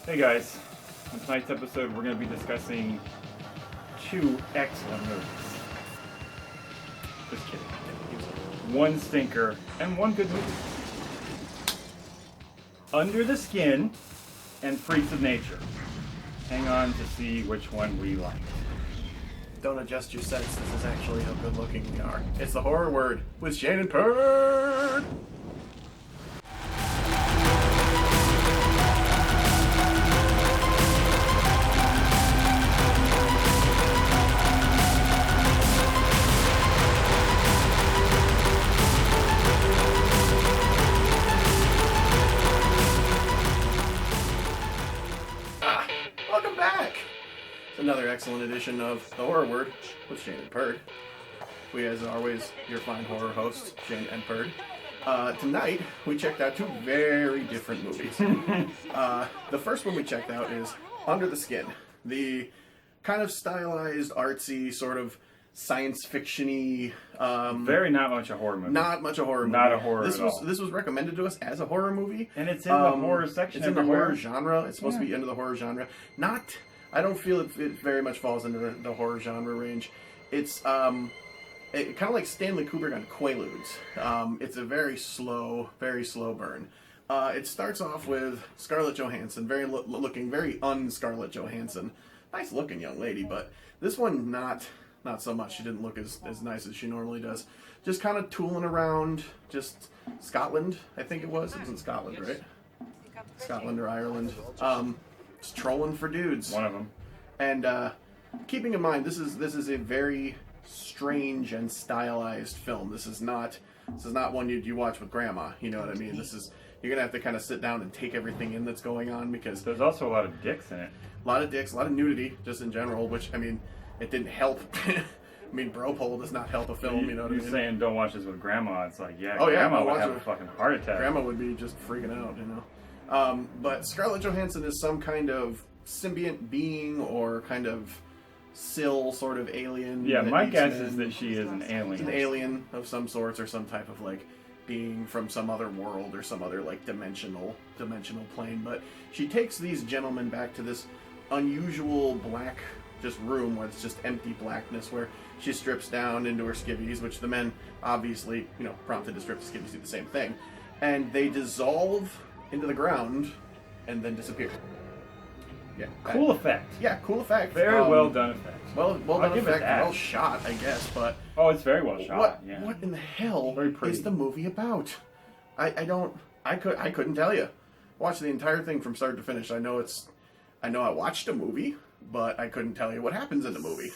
Hey guys, on tonight's episode we're going to be discussing two excellent movies. Just kidding. One stinker and one good movie. Under the Skin and Freaks of Nature. Hang on to see which one we like. Don't adjust your sense, this is actually how good looking we are. It's the Horror Word with Shane and Perd! Welcome back! It's another excellent edition of the Horror Word with Shane and Perd. We, as always, your fine horror hosts, Shane and Perd. Tonight, we checked out two very different movies. The first one we checked out is Under the Skin, the kind of stylized, artsy, sort of science fiction-y... Very not much a horror movie. Not much a horror movie. Not a horror at all. This was recommended to us as a horror movie. And it's in the horror section It's in the everywhere. horror genre. It's supposed to be into the horror genre. I don't feel it very much falls into the horror genre range. It's kind of like Stanley Kubrick on Quaaludes. It's a very slow burn. It starts off with Scarlett Johansson, looking very un-Scarlett Johansson. Nice looking young lady, but this one not so much. She didn't look as nice as she normally does. Just kind of tooling around, just Scotland, I think it was. It was in Scotland, right? Scotland or Ireland. Just trolling for dudes. One of them. And keeping in mind, this is a very strange and stylized film. This is not one you watch with grandma. You know what I mean? You're gonna have to kind of sit down and take everything in that's going on, because There's also a lot of dicks in it. a lot of dicks, a lot of nudity, just in general. Which, I mean, it didn't help. I mean, bro pole does not help a film. You know what I mean? You're saying don't watch this with grandma. It's like, yeah, Oh, yeah, grandma I'll would watch have it a with- fucking heart attack. Grandma would be just freaking out, you know. But Scarlett Johansson is some kind of symbiont being or kind of sort of alien. Yeah, that my eats guess men. is that she is an alien. An alien of some sorts, or some type of like being from some other world or some other like dimensional plane. But she takes these gentlemen back to this unusual black just room where it's just empty blackness, where she strips down into her skivvies, which the men obviously, prompted to strip the skivvies do the same thing, and they dissolve into the ground and then disappear. Yeah, Cool effect. Yeah, cool effect. Very well done effect. Well I'll done give it effect. that. Well shot, I guess. But Oh, it's very well shot. Yeah. what in the hell Very pretty. is the movie about? I couldn't tell you. Watched the entire thing from start to finish. I know I watched a movie, but I couldn't tell you what happens in the movie.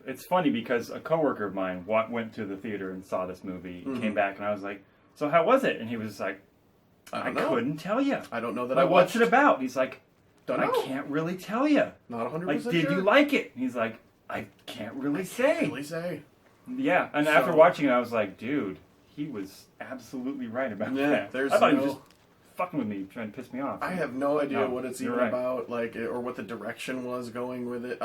It's funny because a coworker of mine went to the theater and saw this movie, and came back, and I was like, "So how was it?" And he was like, "I don't know. couldn't tell you." I don't know that Like, I what's watched. it about? He's like, Don't "I know. can't really tell you." Not 100% Like, did sure. you like it? He's like, "I can't really say." Really say? Yeah, and after watching it, I was like, "Dude, he was absolutely right about Yeah, that." there's I thought he no- was just fucking with me, trying to piss me off. I have no idea No, what it's you're even right. about, like, or what the direction was going with it.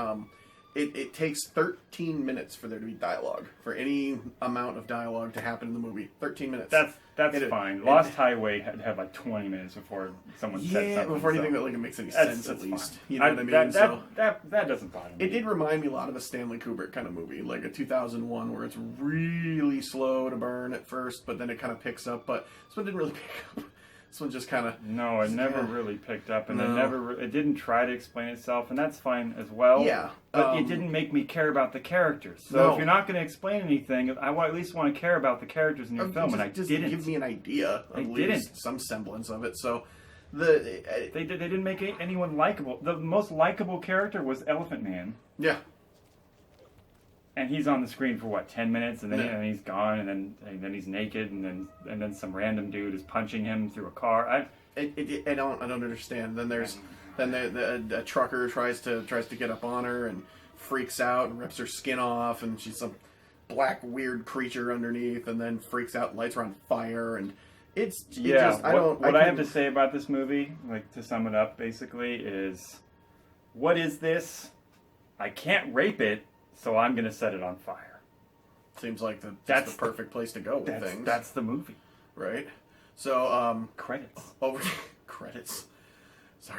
It takes 13 minutes for there to be dialogue, for any amount of dialogue to happen in the movie. 13 minutes. That's It- fine. it- Lost Highway had to have like 20 minutes before someone said Yeah, something. before anything so that makes any that's- sense, at that's least. fine. You know what I mean? That doesn't bother me. It did remind me a lot of a Stanley Kubrick kind of movie, like a 2001, where it's really slow to burn at first, but then it kind of picks up. But this one didn't really pick up. This one just kind of... No, it never really picked up, and No. it didn't try to explain itself, and that's fine as well. Yeah, But it didn't make me care about the characters. So No. if you're not going to explain anything, I at least want to care about the characters in your film, and I just didn't. give me an idea, They at least didn't. some semblance of it. So, They didn't make anyone likable. The most likable character was Elephant Man. yeah. And he's on the screen for what, 10 minutes, and then, Yeah. and he's gone, and then he's naked, and then some random dude is punching him through a car. I don't understand. Then the trucker tries to get up on her and freaks out and rips her skin off, and she's some black weird creature underneath, and then freaks out, lights are on fire, and I have to say about this movie, like to sum it up, basically, is what is this? I can't rape it, so I'm gonna set it on fire. Seems like That's the perfect place to go with things. That's the movie. Right? So, Credits. over credits.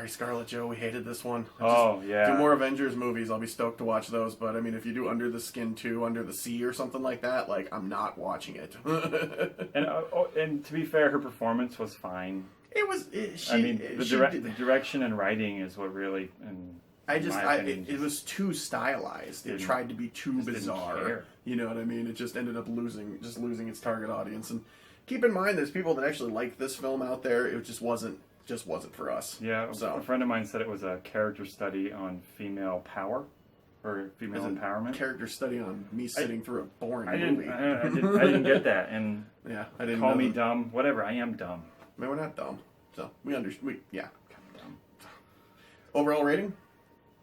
sorry, Scarlett Joe, we hated this one. Oh, yeah. Do more Avengers movies. I'll be stoked to watch those. But, I mean, if you do Under the Skin 2, Under the Sea or something like that, like, I'm not watching it. And to be fair, her performance was fine. It was... the direction and writing is what really... It was too stylized. It tried to be too bizarre. You know what I mean? It just ended up losing its target audience. And keep in mind, there's people that actually like this film out there. It just wasn't for us. Yeah, so, a friend of mine said it was a character study on female power or female empowerment. Character study on me sitting through a boring movie. I didn't get that. And yeah, I didn't call me dumb. Whatever, I am dumb. I mean, we're not dumb. So we understand. Yeah, kind of dumb. Overall rating?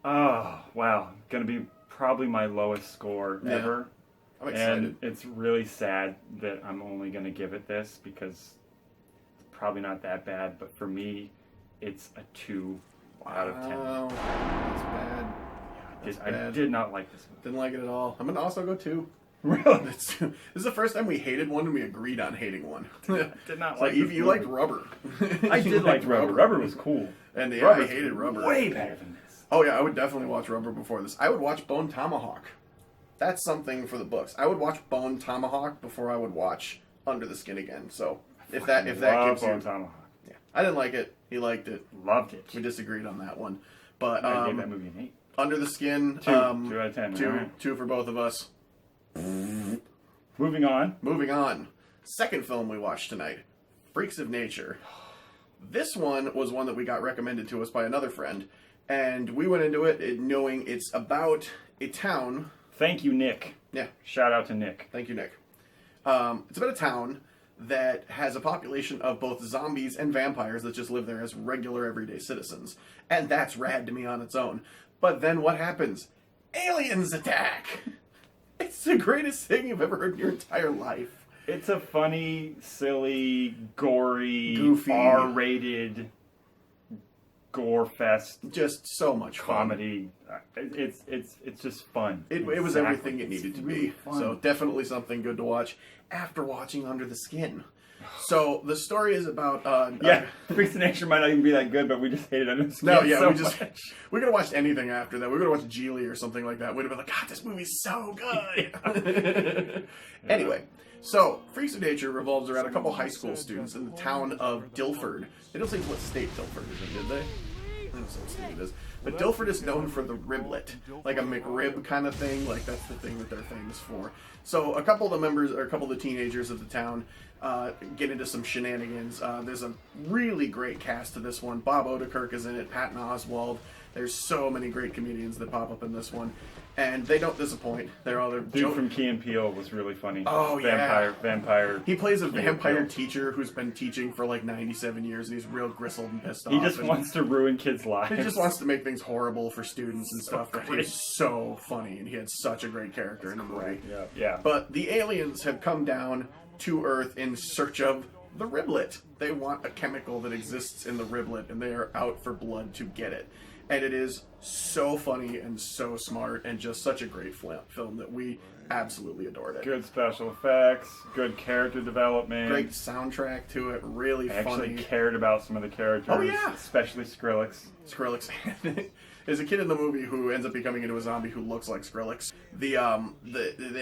Oh, wow. Going to be probably my lowest score ever. I'm excited. And it's really sad that I'm only going to give it this because it's probably not that bad. But for me, it's a 2 out of 10. Wow. That's bad. I did not like this movie. Didn't like it at all. I'm going to also go 2. Really? This is the first time we hated one and we agreed on hating one. Did not like you liked Rubber. I did like Rubber. Rubber was cool. And I hated Rubber. Way better than this. Oh yeah, I would definitely watch Rubber before this. I would watch Bone Tomahawk. That's something for the books. I would watch Bone Tomahawk before I would watch Under the Skin again. So if that gives Bone you, Tomahawk. Yeah, I didn't like it. He liked it. Loved it. We disagreed on that one. But I gave that movie an 8. Under the Skin, 2 out of 10. Two for both of us. Moving on. Second film we watched tonight, Freaks of Nature. This one was one that we got recommended to us by another friend, and we went into it knowing it's about a town. Thank you, Nick. Yeah. Shout out to Nick. Thank you, Nick. It's about a town that has a population of both zombies and vampires that just live there as regular everyday citizens. And that's rad to me on its own. But then what happens? Aliens attack! It's the greatest thing you've ever heard in your entire life. It's a funny, silly, gory, goofy, R-rated gore fest. Just so much comedy. It's just fun. It was everything it needed to be. Fun. So definitely something good to watch after watching Under the Skin. So the story is about Freaks of Nature might not even be that good, but we just hated Under the Skin. No, yeah, we could have watched anything after that. We could have watched Geely or something like that. We'd have been like, God, this movie's so good. Anyway, so Freaks of Nature revolves around a couple high school students in the town of Dilford. They don't say what state Dilford is in, did they? I don't know what state it is. But Dilford is known for the riblet, like a McRib kind of thing. Like that's the thing that they're famous for. So a couple of the teenagers of the town get into some shenanigans. There's a really great cast to this one. Bob Odenkirk is in it. Patton Oswalt. There's so many great comedians that pop up in this one, and they don't disappoint. They're all dude from Key and Peele was really funny. Oh vampire. He plays a vampire teacher who's been teaching for like 97 years, and he's real gristled and pissed off. He just wants to ruin kids' lives. He just wants to make things horrible for students and stuff. But he's so funny, and he had such a great character in the movie. Yeah. But the aliens have come down to Earth in search of the riblet. They want a chemical that exists in the riblet, and they are out for blood to get it. And it is so funny and so smart and just such a great film that we absolutely adored it. Good special effects, good character development. Great soundtrack to it, really funny. I actually cared about some of the characters. Oh, yeah. Especially Skrillex. There's a kid in the movie who ends up becoming into a zombie who looks like Skrillex. The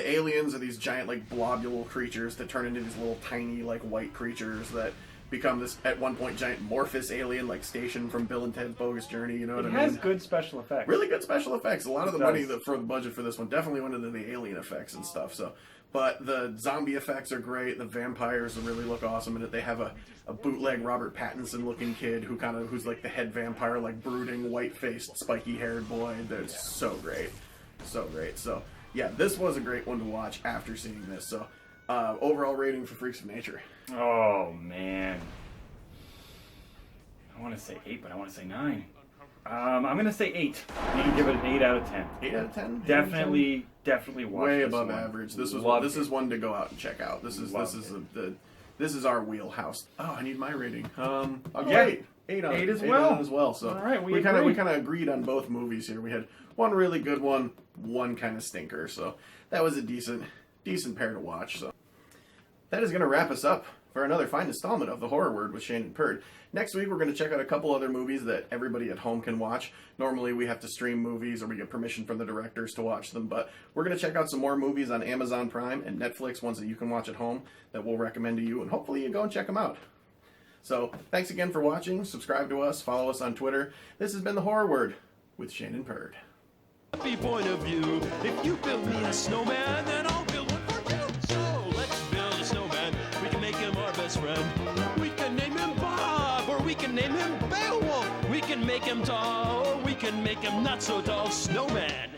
aliens are these giant, like, blobule creatures that turn into these little tiny, like, white creatures that become this, at one point, giant amorphous alien, like Station from Bill and Ted's Bogus Journey, you know what I mean? It has good special effects. Really good special effects. A lot of the money for the budget for this one definitely went into the alien effects and stuff, so. But the zombie effects are great. The vampires really look awesome in it. They have a bootleg Robert Pattinson-looking kid who's like the head vampire, like brooding, white-faced, spiky-haired boy. That's so great. So great. So, yeah, this was a great one to watch after seeing this. So, overall rating for Freaks of Nature. Oh, man. I want to say 8, but I want to say 9. I'm going to say 8. I'm going to give it an 8 out of 10. 8 out of 10? Definitely watch way this above one. average. This is one to go out and check out. This is our wheelhouse. Oh, I need my rating. I'll go 8. 8 on 8 as it well. as well. So all right, we kind of agreed on both movies here. We had one really good one kind of stinker. So that was a decent pair to watch. So that is going to wrap us up for another fine installment of The Horror Word with Shane and Perd. Next week, we're going to check out a couple other movies that everybody at home can watch. Normally, we have to stream movies or we get permission from the directors to watch them, but we're going to check out some more movies on Amazon Prime and Netflix, ones that you can watch at home that we'll recommend to you, and hopefully you go and check them out. So, thanks again for watching. Subscribe to us. Follow us on Twitter. This has been The Horror Word with Shane and Perd. Happy point of view. If you build me a snowman, then I'll build one for you. So let's build a snowman. We can make him our best friend. We can name him Bob, or we can name him Beowulf. We can make him tall, or we can make him not so tall. Snowman.